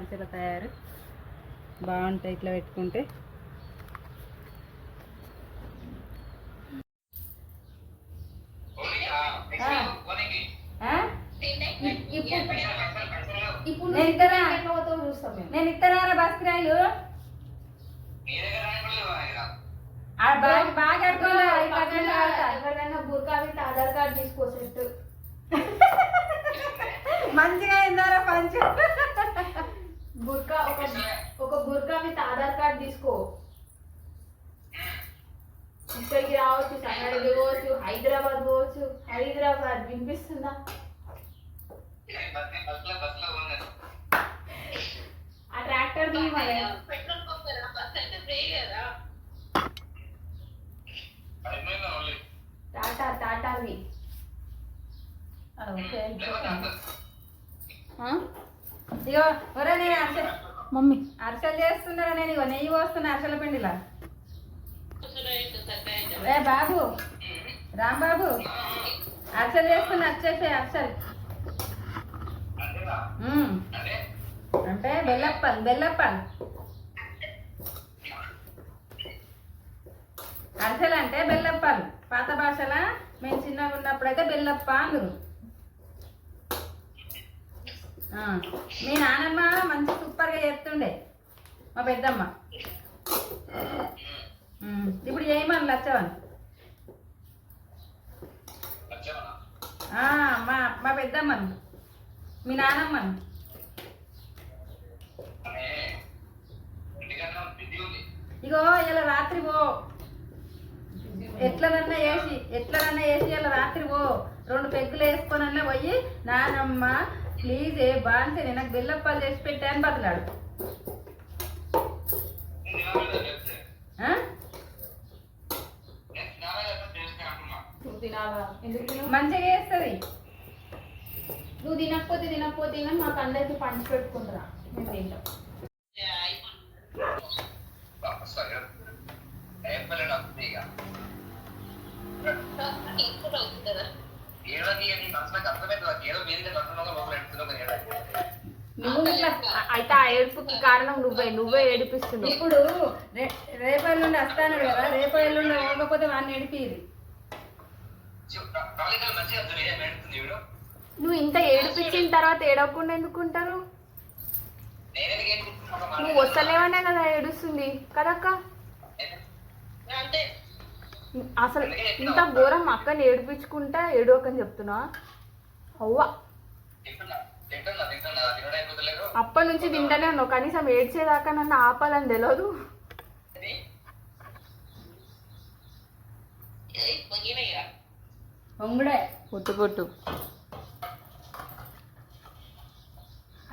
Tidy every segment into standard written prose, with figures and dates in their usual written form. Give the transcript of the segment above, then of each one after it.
అరిసెల తయారు బాగుంటాయి ఇట్లా పెట్టుకుంటే. నేను ఇస్తారా బస్ కిరాయిలు బాగా ఎవరిదైనా బుర్కా విత్ ఆధార్ కార్డు తీసుకో సెట్. మంచిగా అయిందారా పంచు. బుర్కా ఒక బుర్కా విత్ ఆధార్ కార్డు తీసుకో. ఇక్కడికి రావచ్చు, సంగారెడ్డి పోవచ్చు, హైదరాబాద్ పోవచ్చు. హైదరాబాద్ వినిపిస్తుందా? ఆ ట్రాక్టర్ టాటావి. ఇగో ఒరే నేను అరిసెలు మమ్మీ అరిసెలు చేస్తున్నారా, నేను ఇగో నెయ్యి పోస్తున్నా అరిసెల పిండిలా. ఏ బాబు రాంబాబు అరిసెలు చేస్తున్నా, వచ్చేసే అరిసెలు అంటే బెల్లప్పాలు అరిసెలు అంటే బెల్లప్పాలు. పాత భాషలా మేము చిన్నగా ఉన్నప్పుడైతే బెల్లప్ప అందరు. మీ నానమ్మ మంచి సూపర్గా చేస్తుండే మా పెద్దమ్మ. ఇప్పుడు ఏమని లచ్చవని మా పెద్దమ్మను మీ నానమ్మను. ఇగో ఇలా రాత్రి పో, ఎట్లనన్నా వేసి ఇలా రాత్రి పో 2 పెగ్గులు వేసుకొనన్నా పోయి నానమ్మ ప్లీజ్ ఏ బాంతే నాకు బెల్లప్పాలు చేసి పెట్టాను బతలాడు. మంచిగా చేస్తుంది. నువ్వు తినకపోతే మాకు అందరికి పంచి పెట్టుకుంటారా, మేము తింటాం. అయితే ఆ ఏడుపుకి కారణం నువ్వే ఏడిపిస్తున్నావు. ఇప్పుడు రేపటి నుండి వస్తాను కదా, రేపటి నుండి పోకపోతే వాడిని ఏడిపిది. నువ్వు ఇంత ఏడిపించిన తర్వాత ఏడవకుండా ఎందుకుంటారు? నువ్వు వస్తలేవనే కదా ఏడుస్తుంది కదక్క. అసలు ఇంత ఘోరం అక్కని ఏడిపించుకుంటా ఏడవకని చెప్తున్నా. అవ్వా అప్పటి నుంచి తింటానే ఉన్నావు, కనీసం ఏడ్చేదాకా నన్ను ఆపాలని తెలియదు. పొట్టు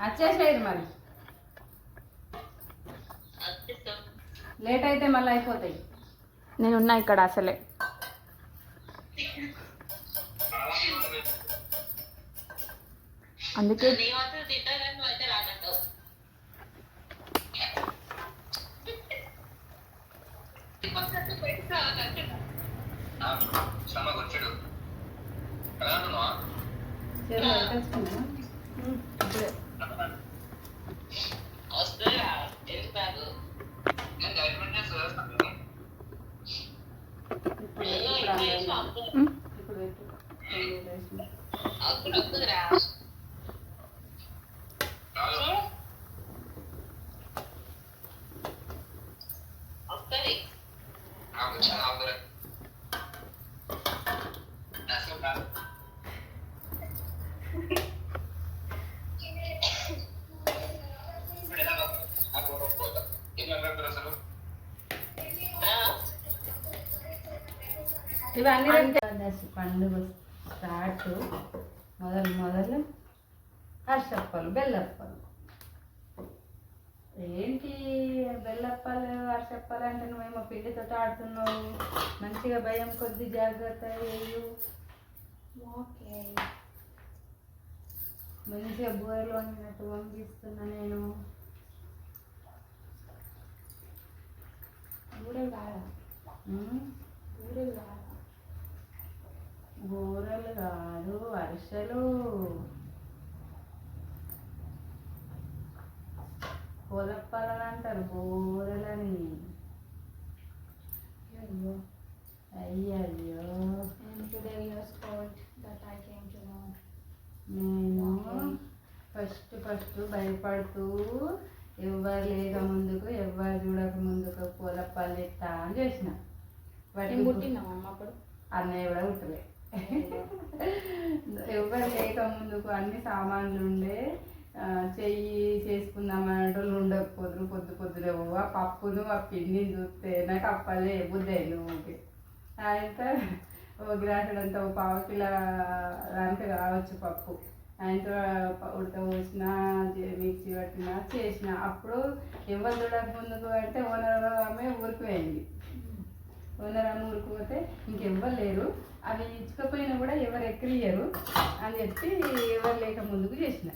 వచ్చేసేది మరి, లేట్ అయితే మళ్ళీ అయిపోతాయి. నేనున్నా ఇక్కడ అసలే. అందుకే ఇవన్నీ పండుగ స్టార్ట్ మొదలు అరిసెప్పలు బెల్లప్పాలు. ఏంటి బెల్లప్పాలు అరిసెప్పాలు అంటే నువ్వేమో పిండితో ఆడుతున్నావు. మంచిగా భయం కొద్ది జాగ్రత్త వేయు. మంచిగా బూరెలు వండినట్టు వంగిస్తున్నా నేను. బూరెలు కాదు అరిసెలు. కోలప్పాలని అంటారు బోరలని. అయ్యో. అయ్యయ్యో. And today we are sport that I came to know. నేను ఫస్ట్ భయపడుతూ ఎవ్వరు లేక ముందుకు ఎవ్వరు చూడక ముందుకు పూలప్పాలు తెస్తా అని చేసిన. నేను పుట్టినాం అమ్మ అప్పుడు. అన్నయ్య కూడా పుట్టలే. ఎవ్వరు లేక ముందుకు అన్ని సామాన్లు ఉండే చెయ్యి చేసుకుందాం అనేటోళ్ళు ఉండకపోదురు. పొద్దునే ఆ పప్పును ఆ పిండిని చూస్తే నాకు అప్పలే బుద్ధి ఓకే. ఆయనతో ఒక గ్లాసుడంతా ఒక పావు కిలో దానికి రావచ్చు పప్పు. ఆయనతో ఉడకబోసిన మిక్సీ పట్టిన చేసిన. అప్పుడు ఎవరు చూడక ముందుకు అంటే ఓనర్ ఆమె ఊరికిపోయింది. ఓనర్ ఆమె ఊరికిపోతే ఇంకెవ్వరు లేరు, అవి ఇచ్చుకపోయినా కూడా ఎవరు ఎక్కరియరు అని చెప్పి ఎవరు లేక ముందుకు చేసిన.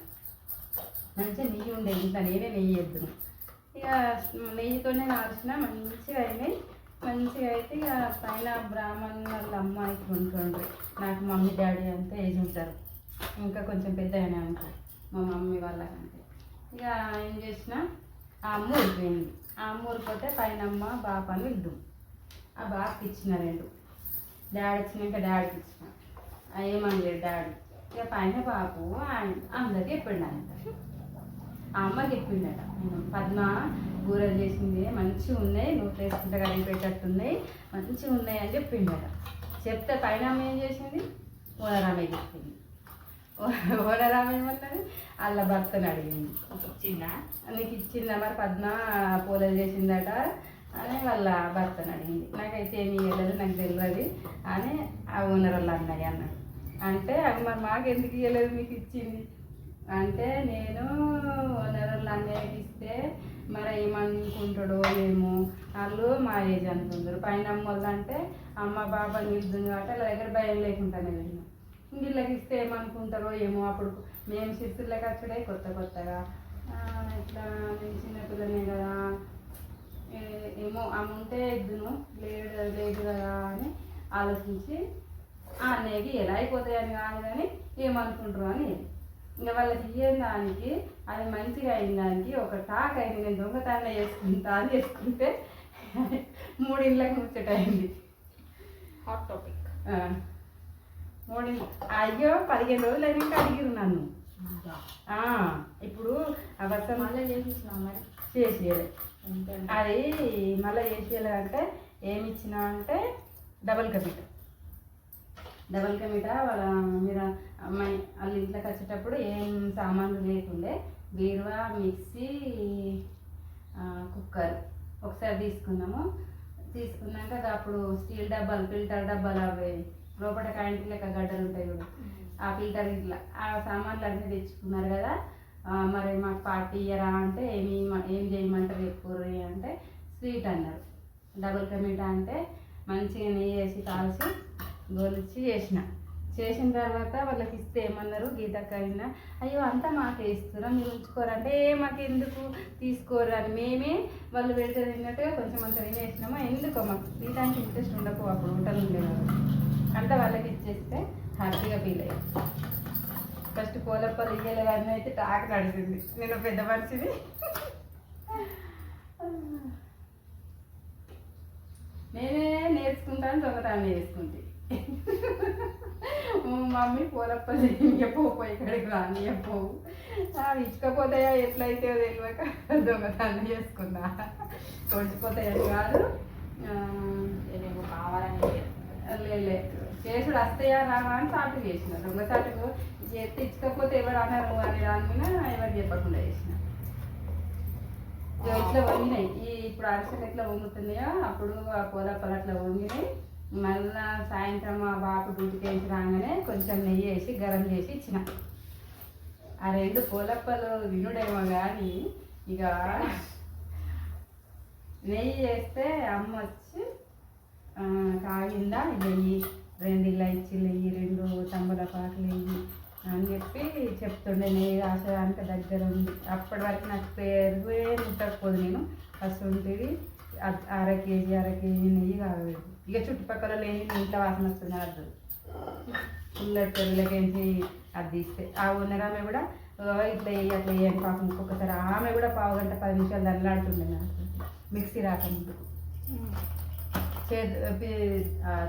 మంచిగా నెయ్యి ఉండేది, ఇంత నేనే నెయ్యి వేద్దును. ఇక నెయ్యితోనే నాల్చిన మంచిగా అయినాయి. మంచిగా అయితే ఇక పైన బ్రాహ్మణుల అమ్మాయికి ఉంటుండ్రు. నాకు మమ్మీ డాడీ అంతా ఏజ్ ఉంటారు, ఇంకా కొంచెం పెద్దగానే ఉంటారు మా మమ్మీ వాళ్ళకంటే. ఇక ఏం చేసిన ఆ అమ్మ ఊరిపోయింది. ఆ అమ్మ ఊరిపోతే పైన అమ్మ బాపాని వెళ్దాం. ఆ బాపకి ఇచ్చిన 2. డాడీ ఇచ్చినాక డాడీకి ఇచ్చిన. ఏమనలేదు డాడీ. ఇక పైన బాపు అందరికి చెప్పిండు. ఆ అమ్మ చెప్పిండట, పద్మ కూరలు చేసింది మంచిగా ఉన్నాయి, నోట్లు వేసుకుంటే కడిగి పెట్టట్టున్నాయి, మంచిగా ఉన్నాయి అని చెప్పిండట. చెప్తే పైన అమ్మ ఏం చేసింది, ఓనరామే చెప్పింది. ఓనరామ ఏమన్నది, వాళ్ళ భర్తను అడిగింది, ఇచ్చిందా నీకు ఇచ్చిందా మరి పద్మ పూలలు చేసిందట అని వాళ్ళ భర్తను అడిగింది. నాకైతే ఏమి ఇవ్వలేదు, నాకు తెలియదు అని ఆ ఓనర్ వాళ్ళు అన్నయ్య అన్నాడు. అంటే అవి మరి మాకు ఎందుకు ఇవ్వలేదు, మీకు ఇచ్చింది అంటే, నేను ఓనర్ వాళ్ళు అన్నయ్యకి ఇస్తే మరి ఏమనుకుంటాడో ఏమో, వాళ్ళు మా ఏజ్ అనుకుంటారు. పైన అమ్మోళ్ళు అంటే అమ్మ బాబాని ఇద్దుంది కాబట్టి వాళ్ళ దగ్గర భయం లేకుండానే వెళ్ళినాం. వీళ్ళకి ఇస్తే ఏమనుకుంటారో ఏమో. అప్పుడు మేము శిస్తులకి వచ్చడే కొత్తగా ఇట్లా నేను చిన్నపిల్లనే కదా, ఏమో ఆమె ఉంటే ఇద్దును, లేదు కదా అని ఆలోచించి ఆ అన్నయ్యకి ఎలా అయిపోతాయని కాదు కానీ ఏమనుకుంటారు అని. ఇంకా వాళ్ళకి ఇయ్యని దానికి అది మంచిగా అయిన దానికి ఒక టాక్ అయింది. నేను దొంగతనం చేసుకుంటా అని చేసుకుంటే 3 ఇళ్ళకి ముచ్చట అయింది. Hot topic. 3 అయ్యో 15 రోజులు అయినాక అడిగిరు నన్ను. ఇప్పుడు అవసరం మళ్ళీ చేసినాం మరి చేసేయాలి. అది మళ్ళీ చేసేయాలంటే ఏమి ఇచ్చినా అంటే డబల్ కమిటా వాళ్ళ మీరు అమ్మాయి వాళ్ళ ఇంట్లోకి వచ్చేటప్పుడు ఏం సామాన్లు లేకుండే, బీరువా, మిక్సీ, కుక్కర్ ఒకసారి తీసుకున్నాక అప్పుడు స్టీల్ డబ్బాలు, ఫిల్టర్ డబ్బాలు, అవి లోపల కాయింటి లెక్క గడ్డలు ఉంటాయి కూడా, ఆ ఫిల్టర్ ఇట్లా ఆ సామాన్లు అన్నీ తెచ్చుకున్నారు కదా. మరి మాకు పార్టీ ఇయ్యరా అంటే ఏం చేయమంటారు ఎక్కువ అంటే స్వీట్ అన్నారు. డబుల్ కమిటా అంటే మంచిగా నెయ్యి వేసి కాల్చి గోలిచ్చి చేసిన తర్వాత వాళ్ళకి ఇస్తే ఏమన్నారు, గీతక్కైనా అయ్యో అంతా మాకే ఇస్తున్నా మీరు ఉంచుకోరంటే మాకు ఎందుకు తీసుకోరు అని మేమే వాళ్ళు పెడితే తిన్నట్టుగా కొంచెం అంత తినేసినామా. ఎందుకో మాకు తీయడానికి ఇంట్రెస్ట్ ఉండకు, అప్పుడు వంటలు ఉండేది అంతా వాళ్ళకి ఇచ్చేస్తే హ్యాపీగా ఫీల్ అయ్యాను. ఫస్ట్ పూలప్పలు ఇయ్యలేదని అయితే టాక్ నడిచింది. నేను పెద్ద మనిషిని, నేనే నేర్చుకుంటాను, దొంగతనం చేసుకుంటే మమ్మీ పూలప్పలు చెప్పవు ఇక్కడికి రాని చెప్పవు, ఇచ్చకపోతాయా ఎట్లయితే తెలియక దొంగతనం చేసుకున్నా. కొడిచిపోతాయని కాదు, ఏదేమో కావాలని లే చేసుడు వస్తాయా రావా అని చాటు చేసిన. దొంగ చాటుకు చేస్తే ఇచ్చకపోతే ఎవరు అన్నారు అని దాని మీద ఎవరు చెప్పకుండా చేసిన. ఇట్లా వంగినాయి. ఇప్పుడు అరిసెలు ఎట్లా వంగుతున్నాయో అప్పుడు ఆ పూలప్పలు అట్లా వంగినాయి. మళ్ళా సాయంత్రం మా బాపు డ్యూటీకి వేసి రాగానే కొంచెం నెయ్యి వేసి గరం చేసి ఇచ్చిన. ఆ 2 పూలప్పలు వినుడేమో కానీ ఇక నెయ్యి వేస్తే అమ్మ వచ్చి కాగిందా వెయ్యి, 2 ఇలాచీలు వెయ్యి, 2 తమలపాకులు వెయ్యి అని చెప్పి చెప్తుండే. నెయ్యి రాసేదానికి దగ్గర ఉంది. అప్పటి వరకు నాకు పెరుగు ముట్టకపోదు. నేను ఫస్ట్ ఉంటుంది అర కేజీ నెయ్యి కాగలేదు. ఇక చుట్టుపక్కల లేని ఇంట్లో వాసన వస్తుంది. అర్థం పుల్లటి పెరుగులకేంచి అది తీస్తే ఆ ఓనరామె కూడా ఇట్లా వేయి అట్లా వేయండి పాపం ఇంకొకసారి ఆమె కూడా పావు గంట 10 నిమిషాలు దండలాడుతుండే నాకు మిక్సీ రాకముందు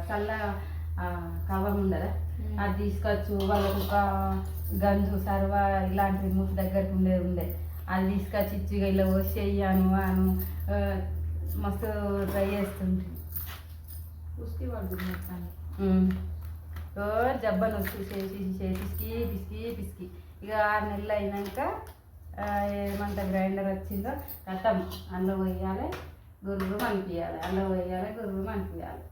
చల్ల కవ్వం ఉండదా అది తీసుకొచ్చు వాళ్ళకు ఒక గంజు సర్వ ఇలాంటి మూత దగ్గరకు ఉండే అది తీసుకొచ్చి ఇచ్చిగా ఇలా పోసి చెయ్యాను అను మస్తు ట్రై చేస్తుంది కుస్తీ పడుతుంది జబ్బను వచ్చి పిసికి ఇక 6 నెలలు అయినాక ఏమంట గ్రైండర్ వచ్చిందో కథం అన్నం వేయాలి గురువు మనిపించాలి అన్నం వేయాలి గురువు మనిపించాలి